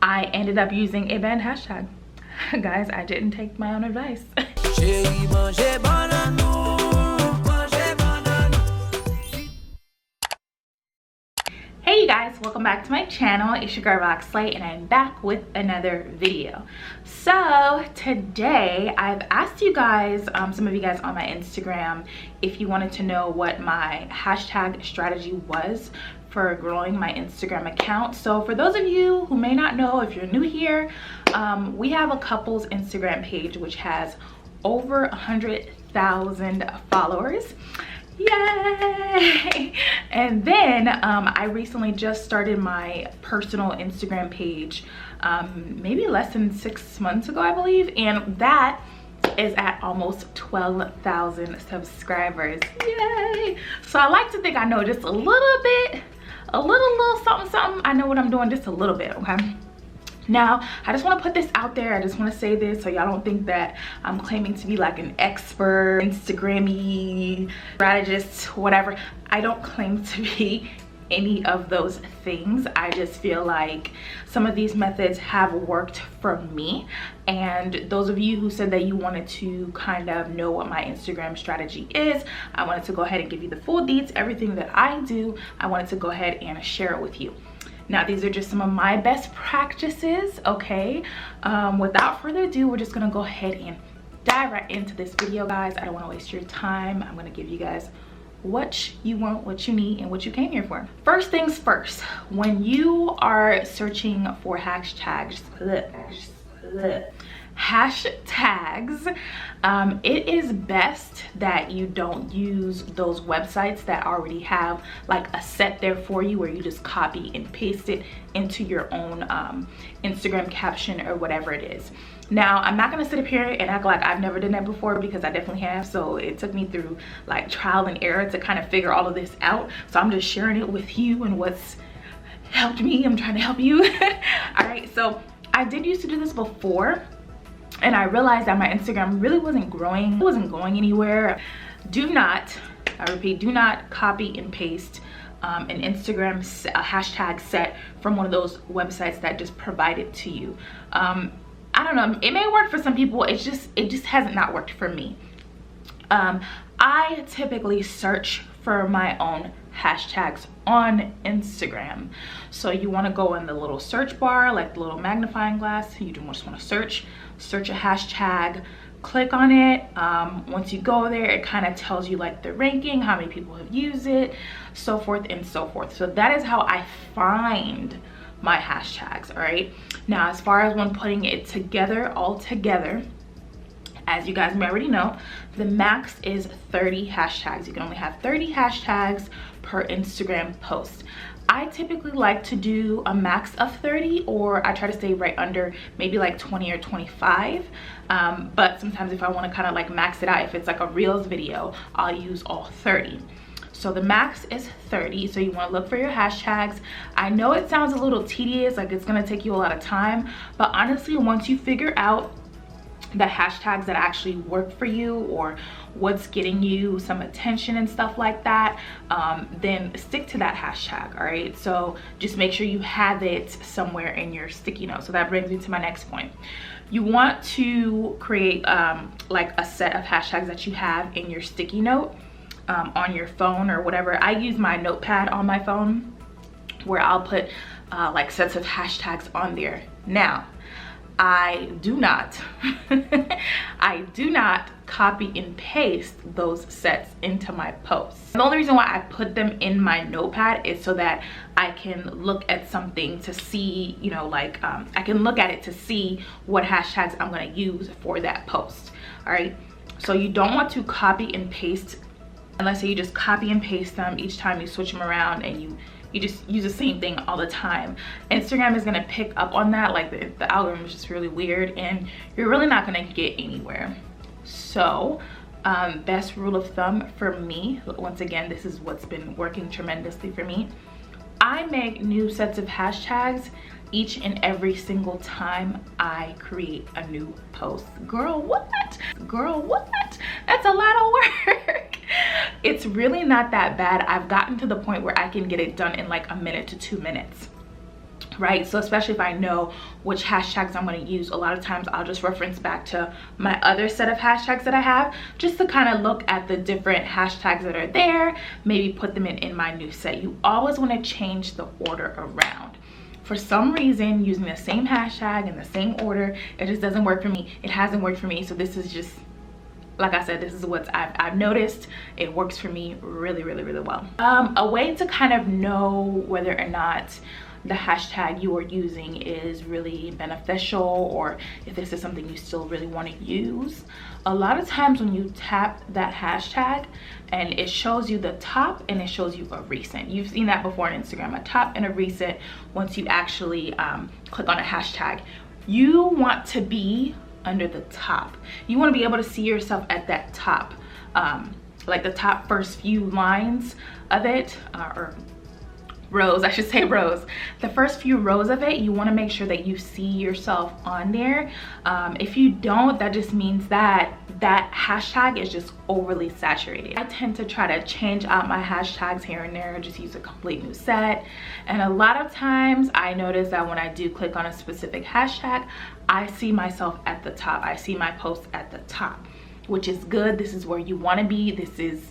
I ended up using a banned hashtag. Guys, I didn't take my own advice. Hey you guys, welcome back to my channel. It's your girl Rox Slay, and I'm back with another video. So today I've asked you guys, some of you guys on my Instagram, if you wanted to know what my hashtag strategy was for growing my Instagram account. So for those of you who may not know, if you're new here, we have a couple's Instagram page which has over 100,000 followers. Yay! And then I recently just started my personal Instagram page maybe less than 6 months ago, I believe, and that is at almost 12,000 subscribers. Yay! So I like to think I know just a little bit, a little something. I know what I'm doing just a little bit, okay? Now, I just want to put this out there. I just want to say this so y'all don't think that I'm claiming to be like an expert, Instagram-y, strategist, whatever. I don't claim to be any of those things. I just feel like some of these methods have worked for me. And those of you who said that you wanted to kind of know what my Instagram strategy is, I wanted to go ahead and give you the full deets, everything that I do. I wanted to go ahead and share it with you. Now, these are just some of my best practices, okay? Without further ado, we're just gonna go ahead and dive right into this video, guys. I don't wanna waste your time. I'm gonna give you guys what you want, what you need, and what you came here for. First things first, when you are searching for hashtags, it is best that you don't use those websites that already have like a set there for you, where you just copy and paste it into your own Instagram caption or whatever it is. Now, I'm not gonna sit up here and act like I've never done that before, because I definitely have. So it took me through like trial and error to kind of figure all of this out. So I'm just sharing it with you and what's helped me. I'm trying to help you. All right, so I did used to do this before, and I realized that my Instagram really wasn't growing, it wasn't going anywhere. Do not, I repeat, do not copy and paste an Instagram hashtag set from one of those websites that just provide it to you. I don't know, it may work for some people, it just hasn't not worked for me. I typically search for my own hashtags on Instagram. So you want to go in the little search bar, like the little magnifying glass. You just want to search a hashtag, click on it. Once you go there, it kind of tells you like the ranking, how many people have used it, so forth and so forth. So that is how I find my hashtags. All right, now as far as when putting it together, all together, as you guys may already know, the max is 30 hashtags. You can only have 30 hashtags per Instagram post. I typically like to do a max of 30, or I try to stay right under maybe like 20 or 25. But sometimes if I want to kind of like max it out, if it's like a Reels video, I'll use all 30. So the max is 30, so you want to look for your hashtags. I know it sounds a little tedious, like it's going to take you a lot of time, but honestly, once you figure out the hashtags that actually work for you, or what's getting you some attention and stuff like that, then stick to that hashtag. All right, so just make sure you have it somewhere in your sticky note. So that brings me to my next point. You want to create like a set of hashtags that you have in your sticky note on your phone or whatever. I use my notepad on my phone, where I'll put like sets of hashtags on there. Now, I do not copy and paste those sets into my posts. The only reason why I put them in my notepad is so that I can look at something to see, you know, like I can look at it to see what hashtags I'm going to use for that post. All right, so you don't want to copy and paste, unless you just copy and paste them each time you switch them around and you just use the same thing all the time. Instagram is gonna pick up on that. Like the algorithm is just really weird, and you're really not gonna get anywhere. So best rule of thumb for me, once again, this is what's been working tremendously for me. I make new sets of hashtags each and every single time I create a new post. Girl, what? Girl, what? That's a lot of work. It's really not that bad. I've gotten to the point where I can get it done in like a minute to 2 minutes. right? So especially if I know which hashtags I'm going to use, a lot of times I'll just reference back to my other set of hashtags that I have, just to kind of look at the different hashtags that are there, maybe put them in my new set. You always want to change the order around. For some reason, using the same hashtag in the same order, it just doesn't work for me. It hasn't worked for me, so this is just, like I said, this is what I've noticed. It works for me really, really, really well. A way to kind of know whether or not the hashtag you are using is really beneficial, or if this is something you still really want to use. A lot of times when you tap that hashtag and it shows you the top and it shows you a recent. You've seen that before on Instagram, a top and a recent. Once you actually click on a hashtag, you want to be under the top. You want to be able to see yourself at that top, like the top first few lines of it, or rows, I should say rows. The first few rows of it, you want to make sure that you see yourself on there. If you don't, that just means that that hashtag is just overly saturated. I tend to try to change out my hashtags here and there, just use a complete new set. And a lot of times I notice that when I do click on a specific hashtag, I see myself at the top. I see my post at the top, which is good. This is where you want to be. This is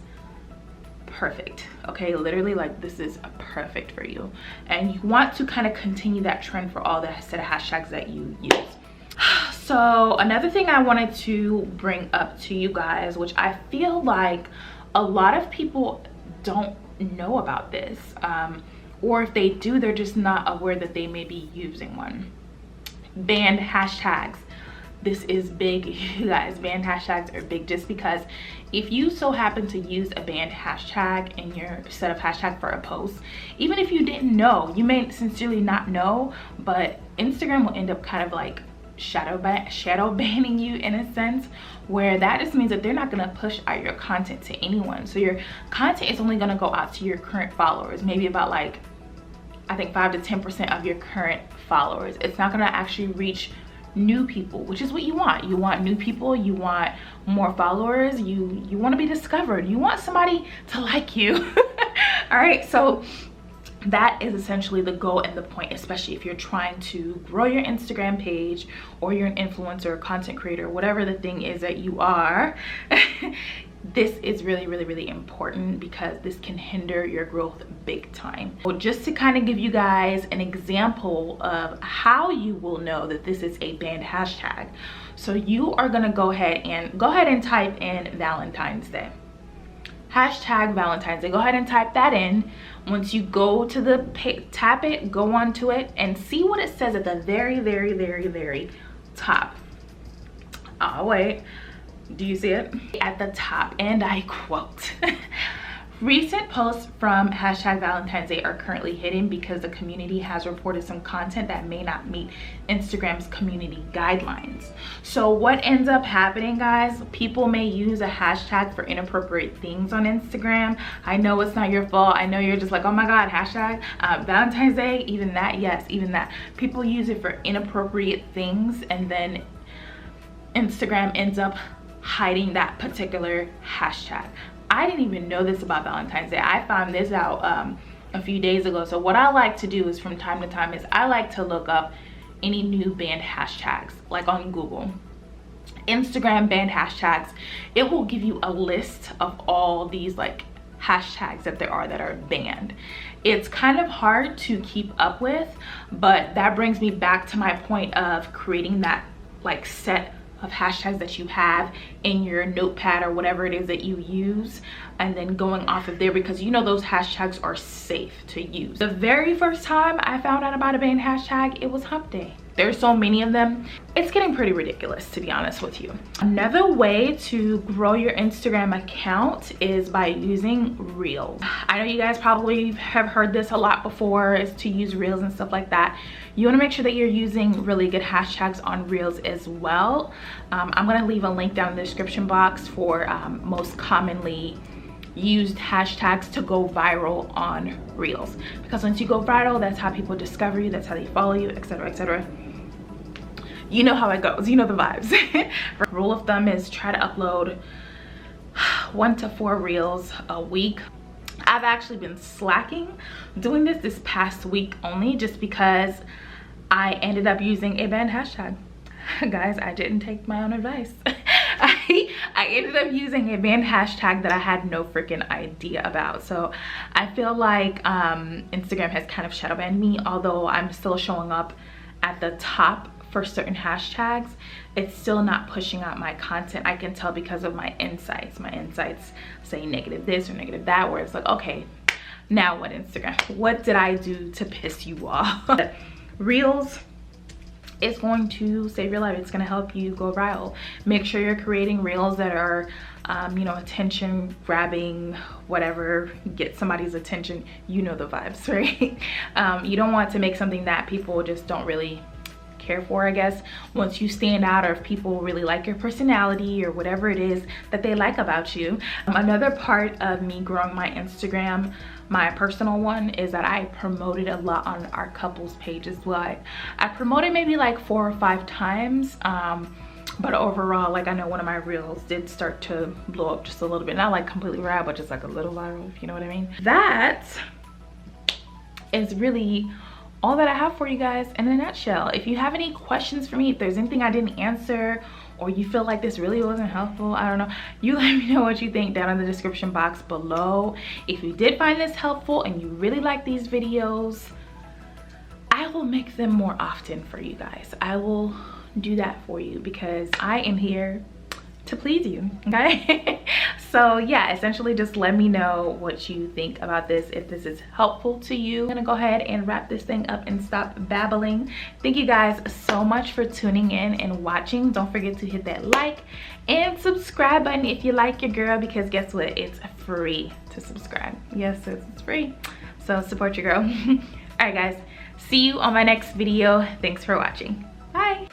perfect. Okay, literally, like, this is perfect for you, and you want to kind of continue that trend for all the set of hashtags that you use. So another thing I wanted to bring up to you guys, which I feel like a lot of people don't know about this, or if they do, they're just not aware that they may be using one. Banned hashtags. This is big, you guys. Banned hashtags are big, just because if you so happen to use a banned hashtag in your set of hashtags for a post, even if you didn't know, you may sincerely not know, but Instagram will end up kind of like shadow banning you in a sense, where that just means that they're not going to push out your content to anyone. So your content is only going to go out to your current followers, maybe about like, I think 5 to 10% of your current followers. It's not going to actually reach new people, which is what you want. You want new people, you want more followers, you want to be discovered, you want somebody to like you. All right, so that is essentially the goal and the point, especially if you're trying to grow your Instagram page, or you're an influencer, content creator, whatever the thing is that you are. This is really, really, really important, because this can hinder your growth big time. So just to kind of give you guys an example of how you will know that this is a banned hashtag. So you are gonna go ahead and type in Valentine's Day. Hashtag Valentine's Day. Go ahead and type that in. Once you go to the tap it, go onto it, and see what it says at the very, very, very, very top. Oh, wait. Do you see it? At the top, and I quote, recent posts from hashtag Valentine's Day are currently hidden because the community has reported some content that may not meet Instagram's community guidelines. So what ends up happening, guys, people may use a hashtag for inappropriate things on Instagram. I know it's not your fault. I know you're just like, oh my God, hashtag Valentine's Day, even that, yes, even that. People use it for inappropriate things, and then Instagram ends up hiding that particular hashtag. I didn't even know this about Valentine's Day. I found this out a few days ago. So what I like to do is, from time to time, is I like to look up any new banned hashtags, like on Google. Instagram banned hashtags. It will give you a list of all these like hashtags that there are that are banned. It's kind of hard to keep up with, but that brings me back to my point of creating that like set of hashtags that you have in your notepad or whatever it is that you use, and then going off of there, because you know those hashtags are safe to use. The very first time I found out about a banned hashtag, it was Hump Day. There's so many of them, it's getting pretty ridiculous, to be honest with you. Another way to grow your Instagram account is by using Reels. I know you guys probably have heard this a lot before, is to use Reels and stuff like that. You want to make sure that you're using really good hashtags on Reels as well. I'm going to leave a link down in the description box for most commonly used hashtags to go viral on Reels, because once you go viral, that's how people discover you, that's how they follow you, etc., etc. You know how it goes, you know the vibes. Rule of thumb is try to upload 1 to 4 reels a week. I've actually been slacking doing this past week only, just because I ended up using a banned hashtag. Guys, I didn't take my own advice. I ended up using a banned hashtag that I had no freaking idea about. So I feel like Instagram has kind of shadow banned me, although I'm still showing up at the top for certain hashtags. It's still not pushing out my content. I can tell because of my insights. My insights say negative this or negative that, where it's like, okay, now what, Instagram? What did I do to piss you off? Reels is going to save your life. It's going to help you go viral. Make sure you're creating reels that are you know, attention grabbing, whatever, get somebody's attention. You know the vibes, right? You don't want to make something that people just don't really care for, I guess. Once you stand out, or if people really like your personality or whatever it is that they like about you. Another part of me growing my Instagram, my personal one, is that I promoted a lot on our couples page as well. I promoted maybe like 4 or 5 times, but overall, like, I know one of my reels did start to blow up just a little bit, not like completely viral, but just like a little viral, if you know what I mean. That is really all that I have for you guys in a nutshell. If you have any questions for me, if there's anything I didn't answer, or you feel like this really wasn't helpful, I don't know, you let me know what you think down in the description box below. If you did find this helpful and you really like these videos, I will make them more often for you guys. I will do that for you because I am here to please you, okay? So yeah, essentially just let me know what you think about this, if this is helpful to you. I'm gonna go ahead and wrap this thing up and stop babbling. Thank you guys so much for tuning in and watching. Don't forget to hit that like and subscribe button if you like your girl, because guess what, it's free to subscribe. Yes, it's free, so support your girl. All right guys, see you on my next video. Thanks for watching. Bye.